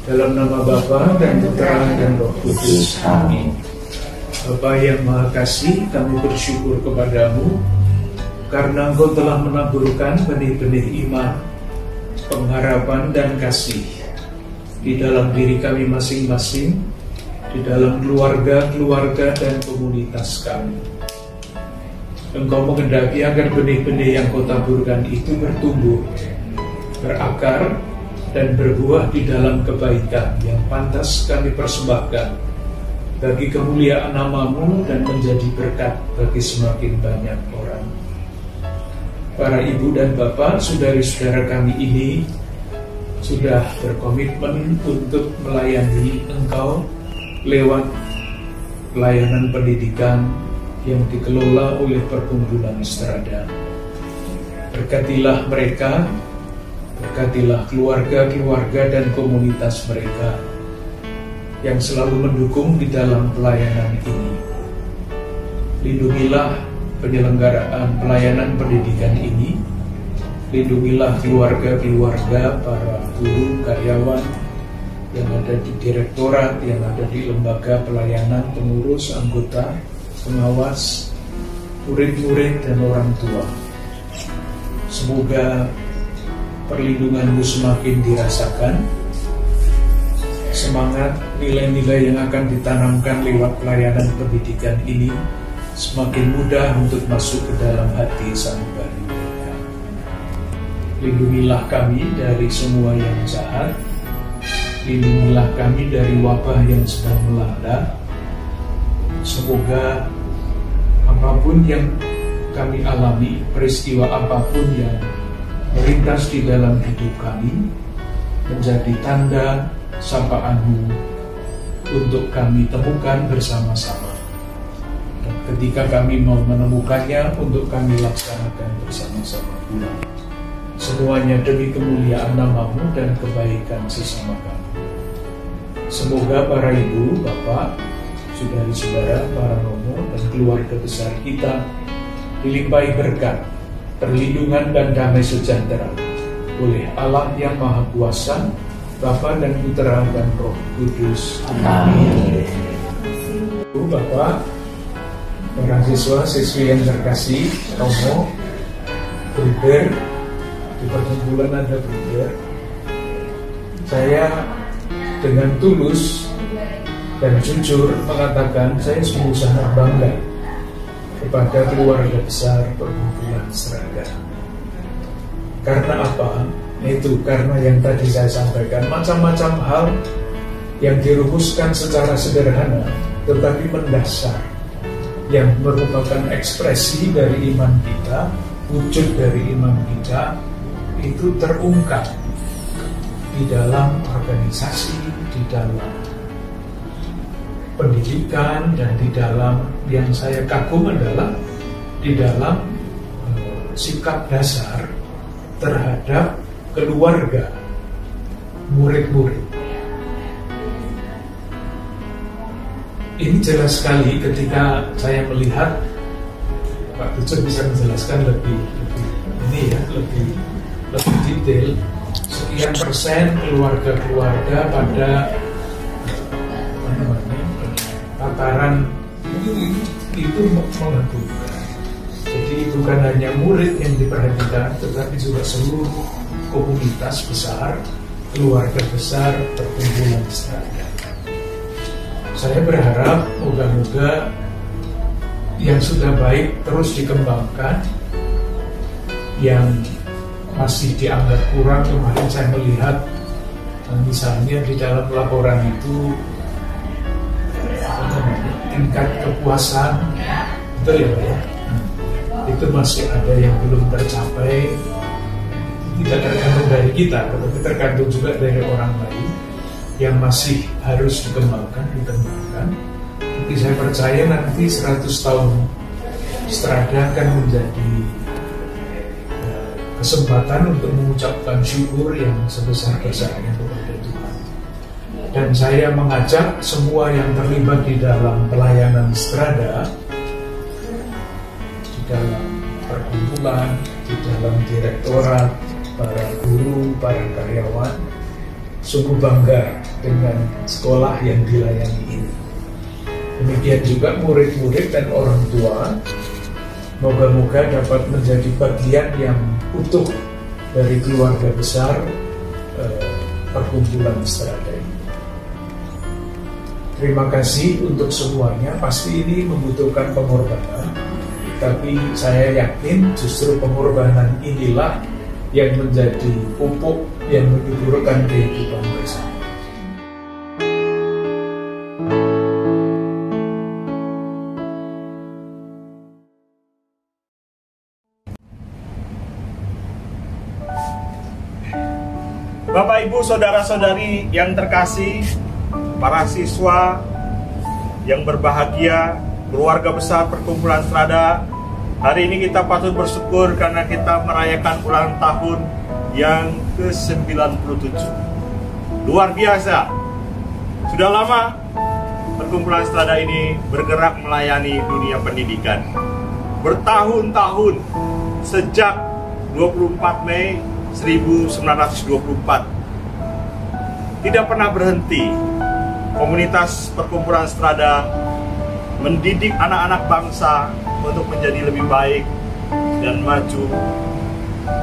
Dalam nama Bapa dan Putra dan Roh Kudus. Amin. Bapa yang Maha Kasih, kami bersyukur kepadamu karena Engkau telah menaburkan benih-benih iman, pengharapan dan kasih di dalam diri kami masing-masing, di dalam keluarga-keluarga dan komunitas kami. Engkau menghendaki agar benih-benih yang Kau taburkan itu bertumbuh, berakar, dan berbuah di dalam kebaikan yang pantas kami persembahkan bagi kemuliaan nama-Mu dan menjadi berkat bagi semakin banyak orang. Para ibu dan bapak, saudari-saudara kami ini sudah berkomitmen untuk melayani Engkau lewat pelayanan pendidikan yang dikelola oleh Perkumpulan Strada. Berkatilah mereka, berkatilah keluarga-keluarga dan komunitas mereka yang selalu mendukung di dalam pelayanan ini. Lindungilah penyelenggaraan pelayanan pendidikan ini. Lindungilah keluarga-keluarga, para guru, karyawan yang ada di direktorat, yang ada di lembaga pelayanan, pengurus, anggota, pengawas, murid-murid, dan orang tua. Semoga perlindungan-Mu semakin dirasakan, semangat nilai-nilai yang akan ditanamkan lewat pelayanan pendidikan ini semakin mudah untuk masuk ke dalam hati sanubari mereka. Lindungilah kami dari semua yang jahat, lindungilah kami dari wabah yang sedang melanda. Semoga apapun yang kami alami, peristiwa apapun yang melintas di dalam hidup kami menjadi tanda sapaan-Mu untuk kami temukan bersama-sama. Dan ketika kami mau menemukannya, untuk kami laksanakan bersama-sama pula. Semuanya demi kemuliaan nama-Mu dan kebaikan sesama kami. Semoga para ibu, bapak, saudari-saudara, para romo, dan keluarga besar kita dilimpahi berkat, perlindungan dan damai sejahtera oleh Allah yang Maha Kuasa, Bapa dan Putra dan Roh Kudus. Amin. Bapak, para siswa, siswi yang terkasih, Romo, Bruder, di perkumpulan ada Bruder, saya dengan tulus dan jujur mengatakan saya sungguh sangat bangga kepada keluarga besar perkumpulan Strada. Karena apa? Itu karena yang tadi saya sampaikan, macam-macam hal yang dirumuskan secara sederhana tetapi mendasar, yang merupakan ekspresi dari iman kita, wujud dari iman kita, itu terungkap di dalam organisasi, di dalam pendidikan, dan di dalam yang saya kagum adalah di dalam sikap dasar terhadap keluarga murid-murid. Ini jelas sekali ketika saya melihat, Pak Tujuh bisa menjelaskan lebih detail, sekian persen keluarga-keluarga pada tataran itu mengagumkan. Jadi bukan hanya murid yang diperhatikan, tetapi juga seluruh komunitas besar, keluarga besar perkumpulan Strada. Saya berharap moga-moga yang sudah baik terus dikembangkan, yang masih dianggap kurang, kemarin saya melihat misalnya di dalam laporan itu tingkat kepuasan, betul ya Pak ya? Itu masih ada yang belum tercapai. Tidak tergantung dari kita, tetapi tergantung juga dari orang lain yang masih harus dikembangkan. Tapi saya percaya nanti 100 tahun Strada akan menjadi kesempatan untuk mengucapkan syukur yang sebesar-besarnya kepada Tuhan. Dan saya mengajak semua yang terlibat di dalam pelayanan Strada, di dalam perkumpulan, di dalam direktorat, para guru, para karyawan, sungguh bangga dengan sekolah yang dilayani ini. Demikian juga murid-murid dan orang tua, moga-moga dapat menjadi bagian yang utuh dari keluarga besar perkumpulan Strada ini. Terima kasih untuk semuanya. Pasti ini membutuhkan pengorbanan, tapi saya yakin justru pengorbanan inilah yang menjadi pupuk yang menyuburkan kehidupan bersama. Bapak, Ibu, Saudara-saudari yang terkasih, para siswa yang berbahagia, keluarga besar perkumpulan Strada, hari ini kita patut bersyukur karena kita merayakan ulang tahun yang ke-97. Luar biasa. Sudah lama perkumpulan Strada ini bergerak melayani dunia pendidikan. Bertahun-tahun, sejak 24 Mei 1924. Tidak pernah berhenti komunitas perkumpulan Strada mendidik anak-anak bangsa untuk menjadi lebih baik dan maju,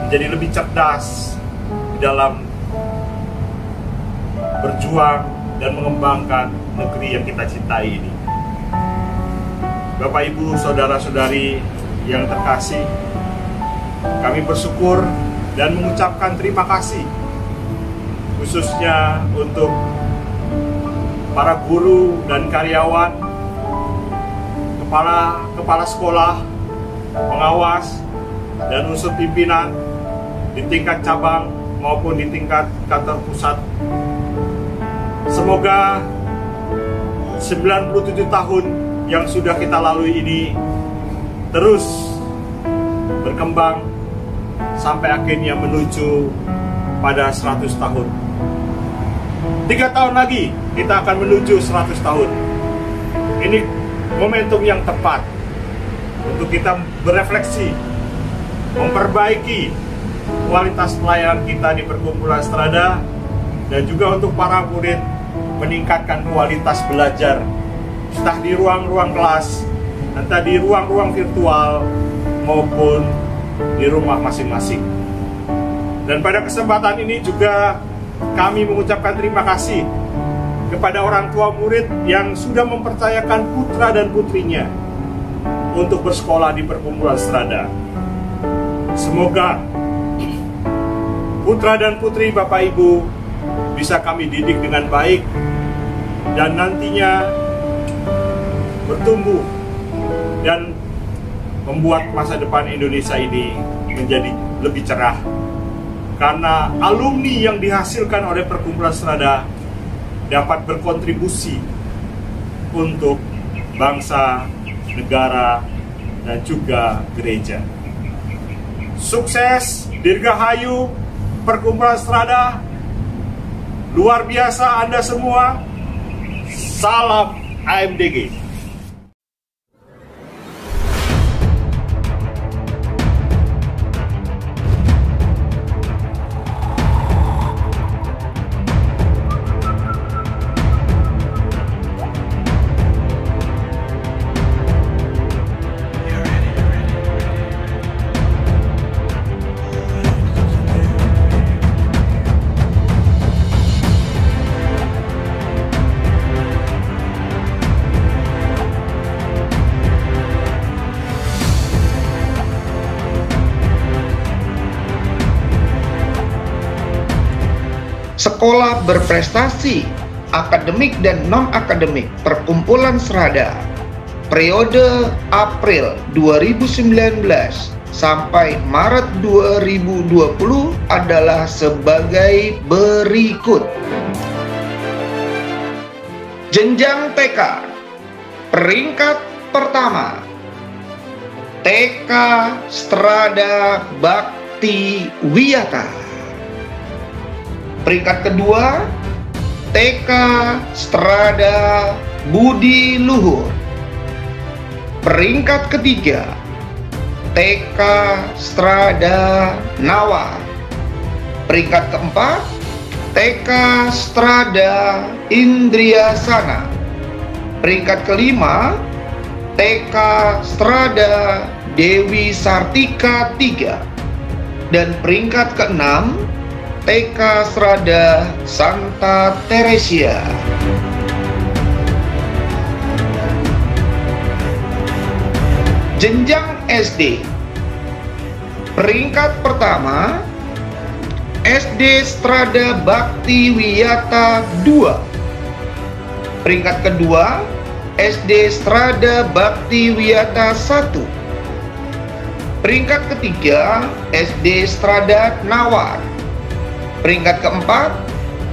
menjadi lebih cerdas dalam berjuang dan mengembangkan negeri yang kita cintai ini. Bapak, Ibu, Saudara-saudari yang terkasih, kami bersyukur dan mengucapkan terima kasih khususnya untuk para guru dan karyawan, kepala sekolah, pengawas, dan unsur pimpinan di tingkat cabang maupun di tingkat kantor pusat. Semoga 97 tahun yang sudah kita lalui ini terus berkembang sampai akhirnya menuju pada 100 tahun. 3 tahun lagi kita akan menuju 100 tahun. Ini momentum yang tepat untuk kita berefleksi, memperbaiki kualitas pelayanan kita di perkumpulan Strada, dan juga untuk para murid meningkatkan kualitas belajar, entah di ruang-ruang kelas, entah di ruang-ruang virtual, maupun di rumah masing-masing. Dan pada kesempatan ini juga kami mengucapkan terima kasih kepada orang tua murid yang sudah mempercayakan putra dan putrinya untuk bersekolah di perkumpulan Strada. Semoga putra dan putri Bapak Ibu bisa kami didik dengan baik dan nantinya bertumbuh dan membuat masa depan Indonesia ini menjadi lebih cerah. Karena alumni yang dihasilkan oleh perkumpulan Strada dapat berkontribusi untuk bangsa, negara, dan juga gereja. Sukses, dirgahayu, perkumpulan Strada. Luar biasa Anda semua. Salam AMDG. Sekolah berprestasi, akademik dan non-akademik perkumpulan Strada, periode April 2019 sampai Maret 2020 adalah sebagai berikut. Jenjang TK, peringkat pertama, TK Strada Bakti Wiyata. Peringkat kedua, TK Strada Budi Luhur. Peringkat ketiga, TK Strada Nawar. Peringkat keempat, TK Strada Indriasana. Peringkat kelima, TK Strada Dewi Sartika 3. Dan peringkat keenam, TK Strada Santa Teresia. Jenjang SD, peringkat pertama, SD Strada Bakti Wiyata 2. Peringkat kedua, SD Strada Bakti Wiyata 1. Peringkat ketiga, SD Strada Nawar. Peringkat keempat,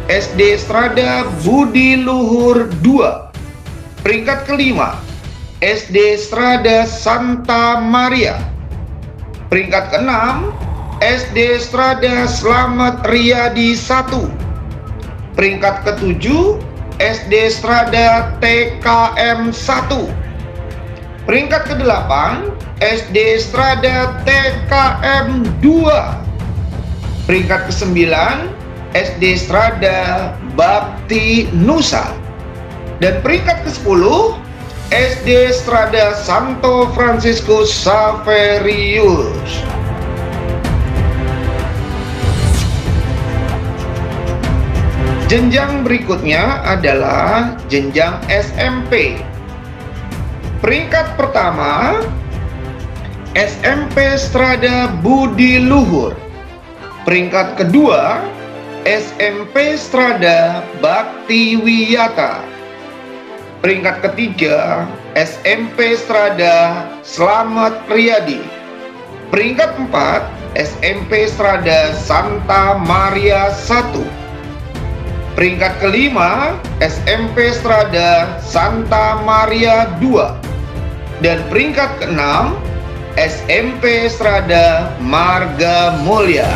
SD Strada Budi Luhur 2. Peringkat kelima, SD Strada Santa Maria. Peringkat keenam, SD Strada Slamet Riyadi 1. Peringkat ketujuh, SD Strada TKM 1. Peringkat kedelapan, SD Strada TKM 2. Peringkat ke-9, SD Strada Bakti Nusa. Dan peringkat ke-10, SD Strada Santo Franciscus Saverius. Jenjang berikutnya adalah jenjang SMP. Peringkat pertama, SMP Strada Budi Luhur. Peringkat kedua, SMP Strada Bakti Wiyata. Peringkat ketiga, SMP Strada Slamet Riyadi. Peringkat 4, SMP Strada Santa Maria 1. Peringkat kelima, SMP Strada Santa Maria 2. Dan peringkat keenam, SMP Strada Marga Mulia.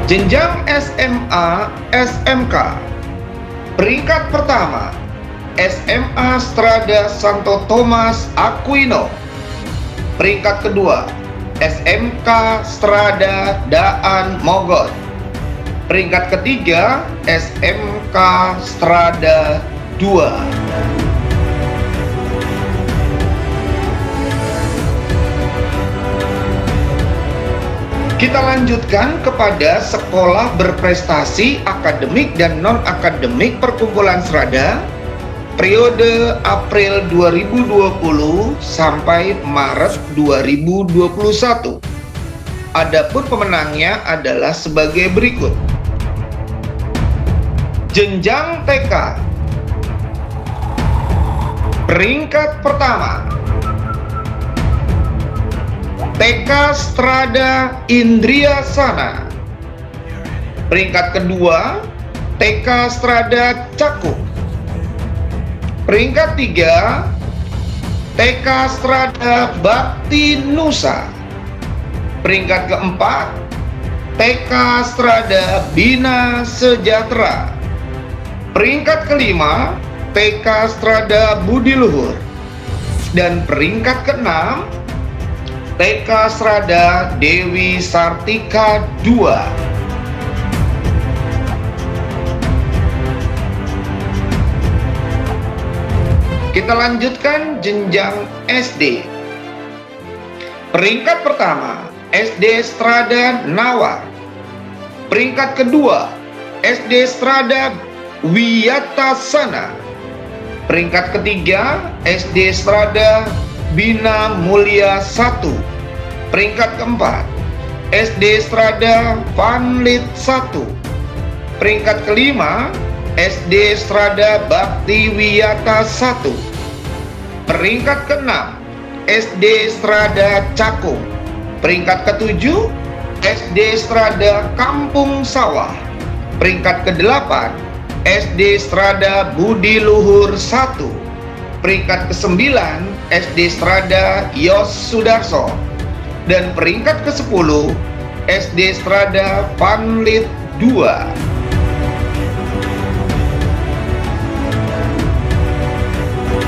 Jenjang SMA, SMK. Peringkat pertama, SMA Strada Santo Thomas Aquino. Peringkat kedua, SMK Strada Daan Mogot. Peringkat ketiga, SMK Strada 2. Kita lanjutkan kepada sekolah berprestasi akademik dan non-akademik Perkumpulan Strada periode April 2020 sampai Maret 2021. Adapun pemenangnya adalah sebagai berikut. Jenjang TK. Peringkat pertama, TK Strada Indriasana. Peringkat kedua, TK Strada Cakung. Peringkat tiga, TK Strada Bakti Nusa. Peringkat keempat, TK Strada Bina Sejahtera. Peringkat kelima, TK Strada Budi Luhur. Dan peringkat keenam, TK Strada Dewi Sartika 2. Kita lanjutkan jenjang SD. Peringkat pertama, SD Strada Nawar. Peringkat kedua, SD Strada Wiyatasana. Peringkat ketiga, SD Strada Bina Mulia 1. Peringkat keempat, SD Strada Vanlit 1. Peringkat kelima, SD Strada Bakti Wiyata 1. Peringkat keenam, SD Strada Cakung. Peringkat ketujuh, SD Strada Kampung Sawah. Peringkat kedelapan, SD Strada Budi Luhur 1. Peringkat ke-9, SD Strada Yos Sudarso. Dan peringkat ke-10, SD Strada Vanlit 2.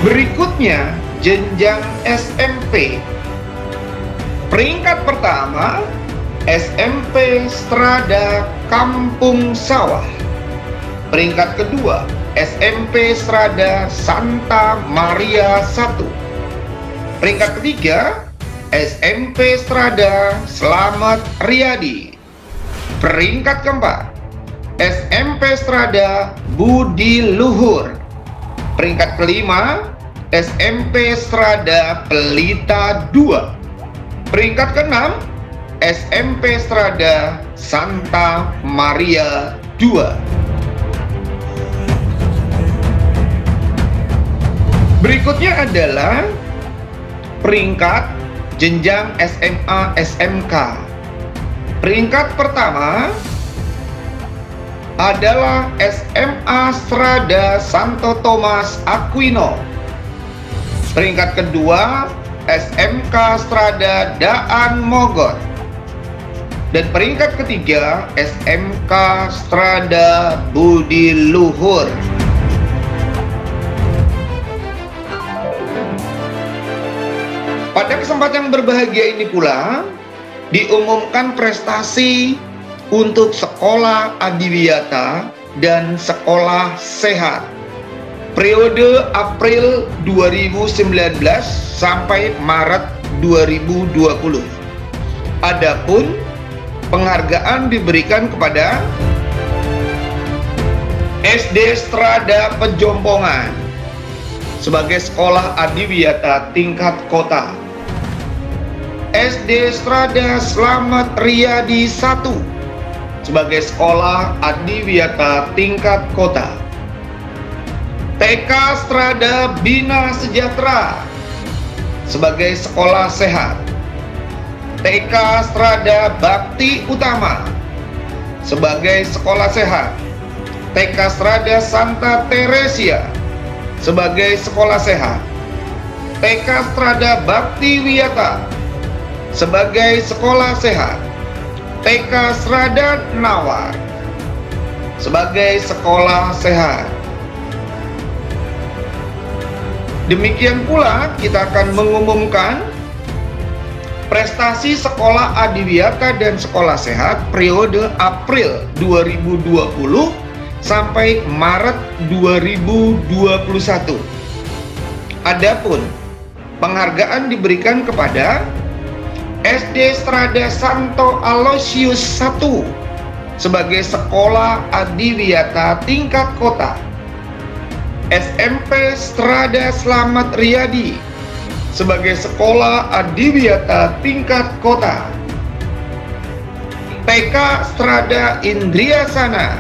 Berikutnya, jenjang SMP. Peringkat pertama, SMP Strada Kampung Sawah. Peringkat kedua, SMP Strada Santa Maria 1. Peringkat ketiga, SMP Strada Slamet Riyadi. Peringkat keempat, SMP Strada Budi Luhur. Peringkat kelima, SMP Strada Pelita 2. Peringkat keenam, SMP Strada Santa Maria 2. Berikutnya adalah peringkat jenjang SMA SMK. Peringkat pertama adalah SMA Strada Santo Thomas Aquino. Peringkat kedua, SMK Strada Daan Mogot. Dan peringkat ketiga, SMK Strada Budi Luhur. Pada kesempatan yang berbahagia ini pula, diumumkan prestasi untuk sekolah adiwiyata dan sekolah sehat periode April 2019 sampai Maret 2020. Adapun penghargaan diberikan kepada SD Strada Pejompongan sebagai sekolah adiwiyata tingkat kota, SD Strada Slamet Riyadi 1 sebagai sekolah adiwiyata tingkat kota, TK Strada Bina Sejahtera sebagai sekolah sehat, TK Strada Bakti Utama sebagai sekolah sehat, TK Strada Santa Teresia sebagai sekolah sehat, TK Strada Bakti Wiyata sebagai sekolah sehat, TK Strada Nawar sebagai sekolah sehat, Demikian pula kita akan mengumumkan prestasi sekolah adiwiyata dan sekolah sehat periode April 2020 sampai Maret 2021. Adapun penghargaan diberikan kepada SD Strada Santo Aloysius I sebagai sekolah adiwiyata tingkat kota, SMP Strada Slamet Riyadi sebagai sekolah adiwiyata tingkat kota, TK Strada Indriasana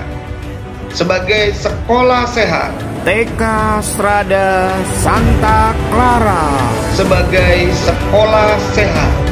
sebagai sekolah sehat, TK Strada Santa Clara sebagai sekolah sehat.